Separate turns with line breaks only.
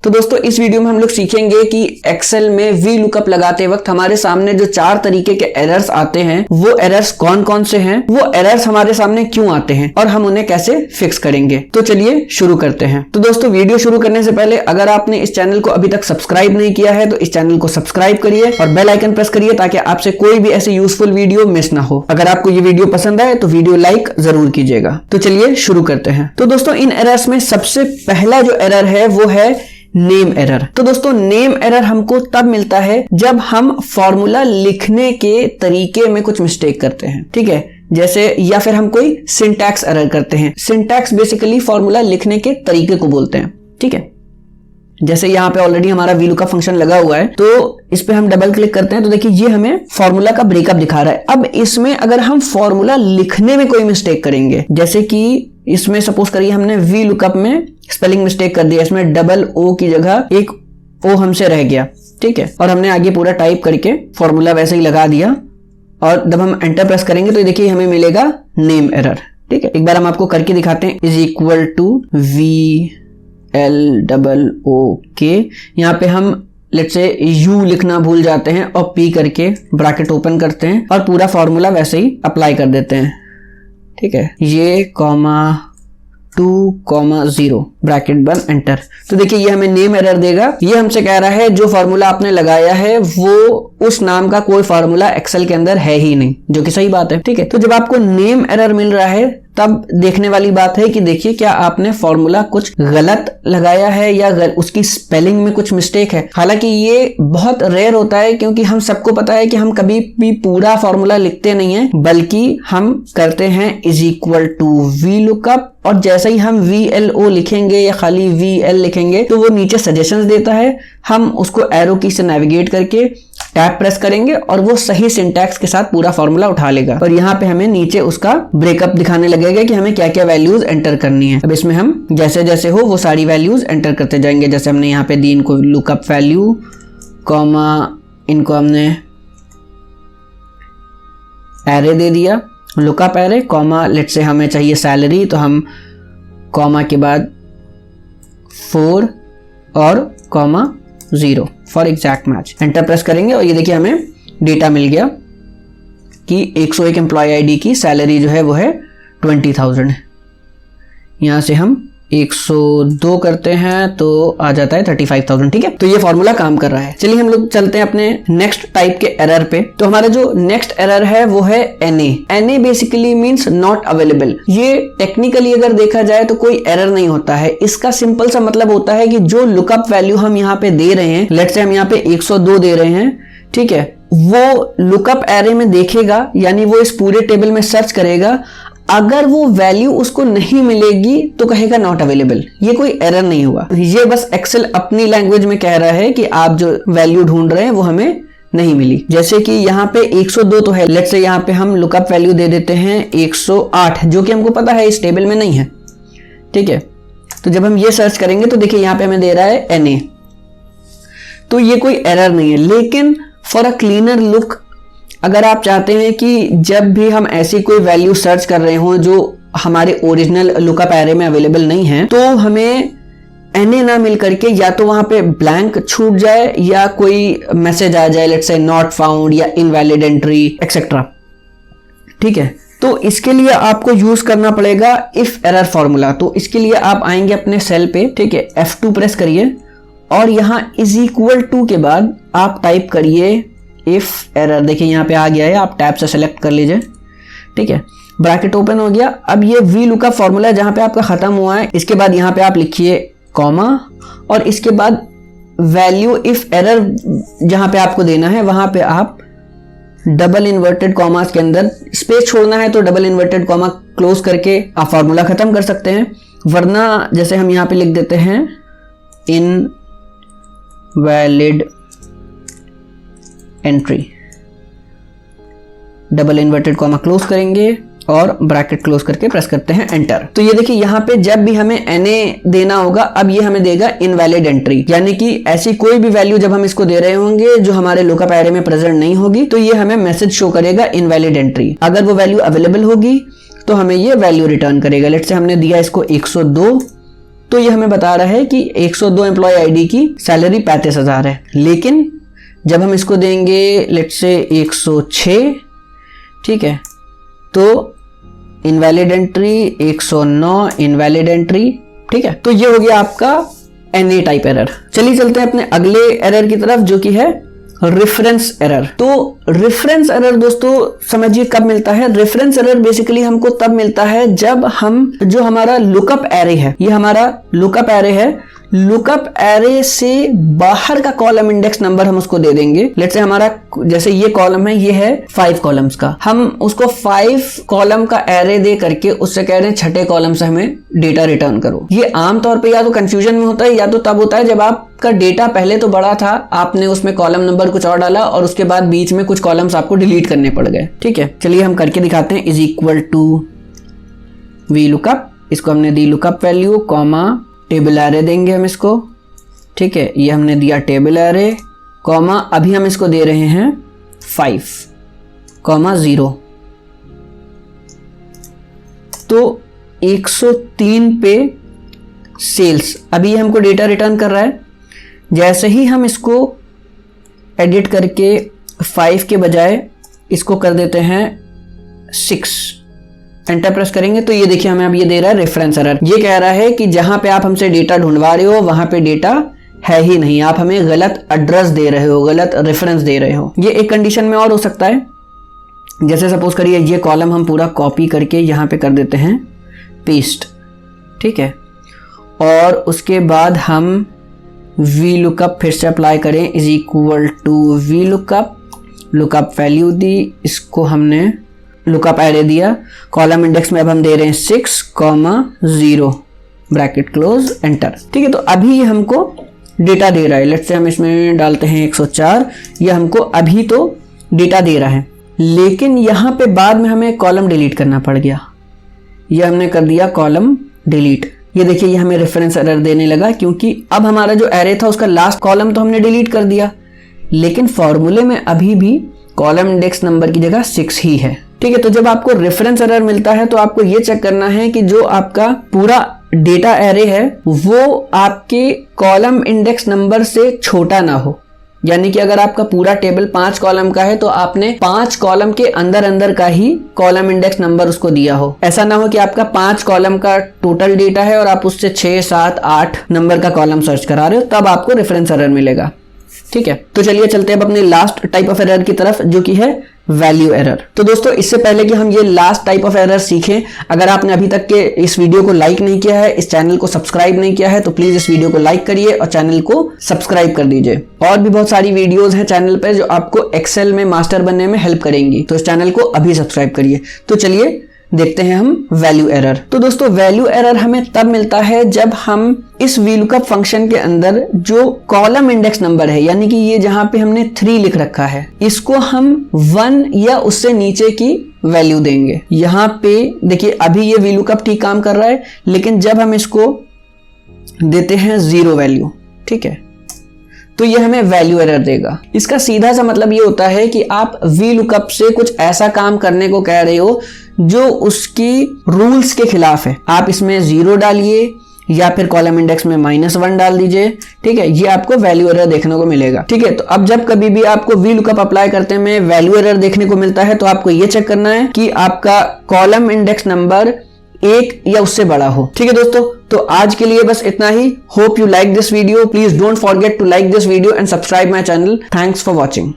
तो दोस्तों इस वीडियो में हम लोग सीखेंगे कि एक्सेल में वी लुकअप लगाते वक्त हमारे सामने जो 4 तरीके के एरर्स आते हैं वो एरर्स कौन कौन से हैं, वो एरर्स हमारे सामने क्यों आते हैं और हम उन्हें कैसे फिक्स करेंगे। तो चलिए शुरू करते हैं। तो दोस्तों वीडियो शुरू करने से पहले अगर आपने इस चैनल को अभी तक सब्सक्राइब नहीं किया है तो इस चैनल को सब्सक्राइब करिए और बेल आइकन प्रेस करिए ताकि आपसे कोई भी ऐसी यूजफुल वीडियो मिस ना हो। अगर आपको ये वीडियो पसंद आए तो वीडियो लाइक जरूर कीजिएगा। तो चलिए शुरू करते हैं। तो दोस्तों इन एरर्स में सबसे पहला जो एरर है वो है नेम एरर। तो दोस्तों नेम एरर हमको तब मिलता है जब हम फॉर्मूला लिखने के तरीके में कुछ मिस्टेक करते हैं, ठीक है, जैसे या फिर हम कोई सिंटैक्स एरर करते हैं। सिंटैक्स बेसिकली फॉर्मूला लिखने के तरीके को बोलते हैं, ठीक है। जैसे यहाँ पे ऑलरेडी हमारा VLOOKUP फंक्शन लगा हुआ है तो इस पे हम डबल क्लिक करते हैं तो देखिए ये हमें फॉर्मूला का ब्रेकअप दिखा रहा है। अब इसमें अगर हम फॉर्मूला लिखने में कोई मिस्टेक करेंगे, जैसे कि इसमें सपोज करिए हमने VLOOKUP में स्पेलिंग मिस्टेक कर दिया, इसमें डबल ओ की जगह एक ओ हमसे रह गया, ठीक है, और हमने आगे पूरा टाइप करके फॉर्मूला वैसे ही लगा दिया और जब हम एंटर प्रेस करेंगे तो देखिए हमें मिलेगा नेम एरर, ठीक है। एक बार हम आपको करके दिखाते हैं। VLOOK, यहाँ पे हम लेट्स से यू लिखना भूल जाते हैं और पी करके ब्रैकेट ओपन करते हैं और पूरा फॉर्मूला वैसे ही अप्लाई कर देते हैं, ठीक है। ये कॉमा 2,0 ब्रैकेट बंद, एंटर। तो देखिए ये हमें नेम एरर देगा। ये हमसे कह रहा है जो फॉर्मूला आपने लगाया है वो उस नाम का कोई फॉर्मूला एक्सेल के अंदर है ही नहीं, जो कि सही बात है, ठीक है। तो जब आपको नेम एरर मिल रहा है तब देखने वाली बात है कि देखिए क्या आपने फॉर्मूला कुछ गलत लगाया है या उसकी स्पेलिंग में कुछ मिस्टेक है। हालांकि ये बहुत रेयर होता है क्योंकि हम सबको पता है कि हम कभी भी पूरा फॉर्मूला लिखते नहीं है, बल्कि हम करते हैं VLOOKUP और जैसे ही हम VLO लिखेंगे या खाली VL लिखेंगे तो वो नीचे सजेशंस देता है। हम उसको एरो की से नेविगेट करके टैब प्रेस करेंगे और वो सही सिंटैक्स के साथ पूरा फॉर्मूला उठा लेगा और यहाँ पे हमें नीचे उसका ब्रेकअप दिखाने लगेगा कि हमें क्या क्या वैल्यूज एंटर करनी है। अब इसमें हम जैसे जैसे हो वो सारी वैल्यूज एंटर करते जाएंगे। जैसे हमने यहाँ पे दी इनको लुकअप वैल्यू, कॉमा इनको हमने एरे दे दिया, lookup array, comma let's say हमें चाहिए सैलरी तो हम कॉमा के बाद 4 और comma 0 for exact match, enter press करेंगे और ये देखिए हमें डेटा मिल गया कि 101 एम्प्लॉय आईडी की सैलरी जो है वो है 20,000 है। यहां से हम 102 करते हैं तो आ जाता है 35,000, ठीक है। तो ये फॉर्मूला काम कर रहा है। चलिए हम लोग चलते हैं अपने नेक्स्ट टाइप के एरर पे। तो हमारा जो नेक्स्ट एरर है वो है NA basically means not available. ये टेक्निकली अगर देखा जाए तो कोई एरर नहीं होता है। इसका सिंपल सा मतलब होता है कि जो लुकअप वैल्यू हम यहाँ पे दे रहे हैं, लेट्स से हम यहाँ पे 102 दे रहे हैं, ठीक है, वो लुकअप एरे में देखेगा, यानी वो इस पूरे टेबल में सर्च करेगा। अगर वो वैल्यू उसको नहीं मिलेगी तो कहेगा नॉट अवेलेबल। ये कोई एरर नहीं हुआ, ये बस एक्सेल अपनी लैंग्वेज में कह रहा है कि आप जो वैल्यू ढूंढ रहे हैं वो हमें नहीं मिली। जैसे कि यहाँ पे 102 तो है, लेट्स से यहाँ पे हम लुकअप वैल्यू दे देते हैं 108, जो कि हमको पता है इस टेबल में नहीं है, ठीक है। तो जब हम ये सर्च करेंगे तो देखिए यहाँ पे हमें दे रहा है NA, तो ये कोई एरर नहीं है। लेकिन फॉर अ क्लीनर लुक, अगर आप चाहते हैं कि जब भी हम ऐसी कोई वैल्यू सर्च कर रहे हो जो हमारे ओरिजिनल लुकअप एरे में अवेलेबल नहीं है, तो हमें NA ना मिल करके या तो वहां पे ब्लैंक छूट जाए या कोई मैसेज आ जाए, लेट्स से नॉट फाउंड या इनवैलिड एंट्री एक्सेट्रा, ठीक है। तो इसके लिए आपको यूज करना पड़ेगा इफ एरर फॉर्मूला। तो इसके लिए आप आएंगे अपने सेल पे, ठीक है, F2 प्रेस करिए और यहाँ = के बाद आप टाइप करिए इफ एरर। देखिए यहाँ पे आ गया है, आप टैब से सेलेक्ट कर लीजिए, ठीक है, ब्रैकेट ओपन हो गया। अब ये VLOOKUP फॉर्मूला जहां पे आपका खत्म हुआ है, इसके बाद यहाँ पे आप लिखिए कॉमा और इसके बाद वैल्यू इफ एरर जहां पे आपको देना है वहां पे आप डबल इन्वर्टेड कॉमास के अंदर स्पेस छोड़ना है तो डबल इन्वर्टेड कॉमा क्लोज करके आप फॉर्मूला खत्म कर सकते हैं। वरना जैसे हम यहाँ पे लिख देते हैं invalid entry, double inverted comma close करेंगे और ब्रैकेट क्लोज करके प्रेस करते हैं एंटर। तो ये देखिए यहाँ पे जब भी हमें NA देना होगा अब ये हमें देगा इनवैलिड एंट्री, यानी कि ऐसी कोई भी वैल्यू जब हम इसको दे रहे होंगे जो हमारे लुकअप एरे में प्रेजेंट नहीं होगी तो ये हमें मैसेज शो करेगा इनवैलिड एंट्री। अगर वो वैल्यू अवेलेबल होगी तो हमें ये वैल्यू रिटर्न करेगा। लेट्स से हमने दिया इसको 102 तो ये हमें बता रहा है कि 102 एम्प्लॉय आईडी की सैलरी 35,000 है। लेकिन जब हम इसको देंगे लेट्स से 106, ठीक है, तो इनवैलिड एंट्री 109 इनवैलिड एंट्री, ठीक है। तो ये हो गया आपका NA टाइप एरर। चलिए चलते हैं अपने अगले एरर की तरफ जो कि है रेफरेंस एरर। तो रेफरेंस एरर दोस्तों समझिए कब मिलता है। रेफरेंस एरर बेसिकली हमको तब मिलता है जब हम जो हमारा लुकअप एरे है, ये हमारा लुकअप एरे है, लुकअप एरे से बाहर का कॉलम इंडेक्स नंबर हम उसको दे देंगे। लेट्स से हमारा जैसे ये कॉलम है, ये है 5 कॉलम्स का, हम उसको 5 कॉलम का एरे दे करके उससे कह रहे हैं छठे कॉलम से हमें डेटा रिटर्न करो। ये आमतौर पे या तो कंफ्यूजन में होता है या तो तब होता है जब आपका डेटा पहले तो बड़ा था, आपने उसमें कॉलम नंबर कुछ और डाला और उसके बाद बीच में कुछ कॉलम्स आपको डिलीट करने पड़ गए, ठीक है। चलिए हम करके दिखाते हैं। Is equal to V lookup, इसको हमने दी lookup value comma table array देंगे हम इसको, ठीक है। ये हमने दिया टेबल एरे कॉमा अभी हम इसको दे रहे हैं 5 कॉमा 0। तो 103 पे सेल्स, अभी ये हमको डेटा रिटर्न कर रहा है। जैसे ही हम इसको एडिट करके 5 के बजाय इसको कर देते हैं 6, एंटर प्रेस करेंगे तो ये देखिए हमें अब ये दे रहा है रेफरेंस एरर। ये कह रहा है कि जहां पे आप हमसे डेटा ढूंढवा रहे हो वहां पे डेटा है ही नहीं, आप हमें गलत एड्रेस दे रहे हो, गलत रेफरेंस दे रहे हो। ये एक कंडीशन में और हो सकता है, जैसे सपोज करिए ये कॉलम हम पूरा कॉपी करके यहां पे कर देते हैं पेस्ट, ठीक है, और उसके बाद हम वी लुकअप फिर से अप्लाई करें। Is equal to V lookup, lookup value दी, इसको हमने लुकअप एरे दिया, कॉलम इंडेक्स में अब हम दे रहे हैं 6,0 ब्रैकेट क्लोज, एंटर, ठीक है। तो अभी ये हमको डेटा दे रहा है। लेट्स से हम इसमें डालते हैं 104, ये हमको अभी तो डेटा दे रहा है, लेकिन यहाँ पे बाद में हमें कॉलम डिलीट करना पड़ गया। ये हमने कर दिया कॉलम डिलीट। ये देखिए ये हमें रेफरेंस एरर देने लगा क्योंकि अब हमारा जो एरे था उसका लास्ट कॉलम तो हमने डिलीट कर दिया, लेकिन फॉर्मूले में अभी भी कॉलम इंडेक्स नंबर की जगह 6 ही है, ठीक है। तो जब आपको रेफरेंस एरर मिलता है तो आपको ये चेक करना है कि जो आपका पूरा डेटा एरे है वो आपके कॉलम इंडेक्स नंबर से छोटा ना हो। यानी कि अगर आपका पूरा टेबल 5 कॉलम का है तो आपने 5 कॉलम के अंदर अंदर का ही कॉलम इंडेक्स नंबर उसको दिया हो। ऐसा ना हो कि आपका 5 कॉलम का टोटल डेटा है और आप उससे 6, 7, 8 नंबर का कॉलम सर्च करा रहे हो, तब आपको रेफरेंस एरर मिलेगा, ठीक है। तो चलिए चलते हैं अब अपने लास्ट टाइप ऑफ एरर की तरफ जो कि है वैल्यू एरर। तो दोस्तों इससे पहले कि हम ये लास्ट टाइप ऑफ एरर सीखें, अगर आपने अभी तक के इस वीडियो को लाइक नहीं किया है, इस चैनल को सब्सक्राइब नहीं किया है, तो प्लीज इस वीडियो को लाइक करिए और चैनल को सब्सक्राइब कर दीजिए। और भी बहुत सारी वीडियोस हैं चैनल पे जो आपको एक्सेल में मास्टर बनने में हेल्प करेंगी, तो इस चैनल को अभी सब्सक्राइब करिए। तो चलिए देखते हैं हम वैल्यू एरर। तो दोस्तों वैल्यू एरर हमें तब मिलता है जब हम इस VLOOKUP फंक्शन के अंदर जो कॉलम इंडेक्स नंबर है, यानी कि ये जहां पे हमने 3 लिख रखा है, इसको हम 1 या उससे नीचे की वैल्यू देंगे। यहाँ पे देखिए अभी ये VLOOKUP ठीक काम कर रहा है, लेकिन जब हम इसको देते हैं 0 वैल्यू, ठीक है, तो ये हमें वैल्यू एरर देगा। इसका सीधा सा मतलब ये होता है कि आप VLOOKUP से कुछ ऐसा काम करने को कह रहे हो जो उसकी रूल्स के खिलाफ है। आप इसमें 0 डालिए या फिर कॉलम इंडेक्स में -1 डाल दीजिए, ठीक है, ये आपको वैल्यू एरर देखने को मिलेगा, ठीक है। तो अब जब कभी भी आपको VLOOKUP अप्लाई करते में वैल्यू एरर देखने को मिलता है तो आपको ये चेक करना है कि आपका कॉलम इंडेक्स नंबर 1 या उससे बड़ा हो, ठीक है दोस्तों। तो आज के लिए बस इतना ही। Hope you like this video. Please don't forget to like this video and subscribe my channel. Thanks for watching.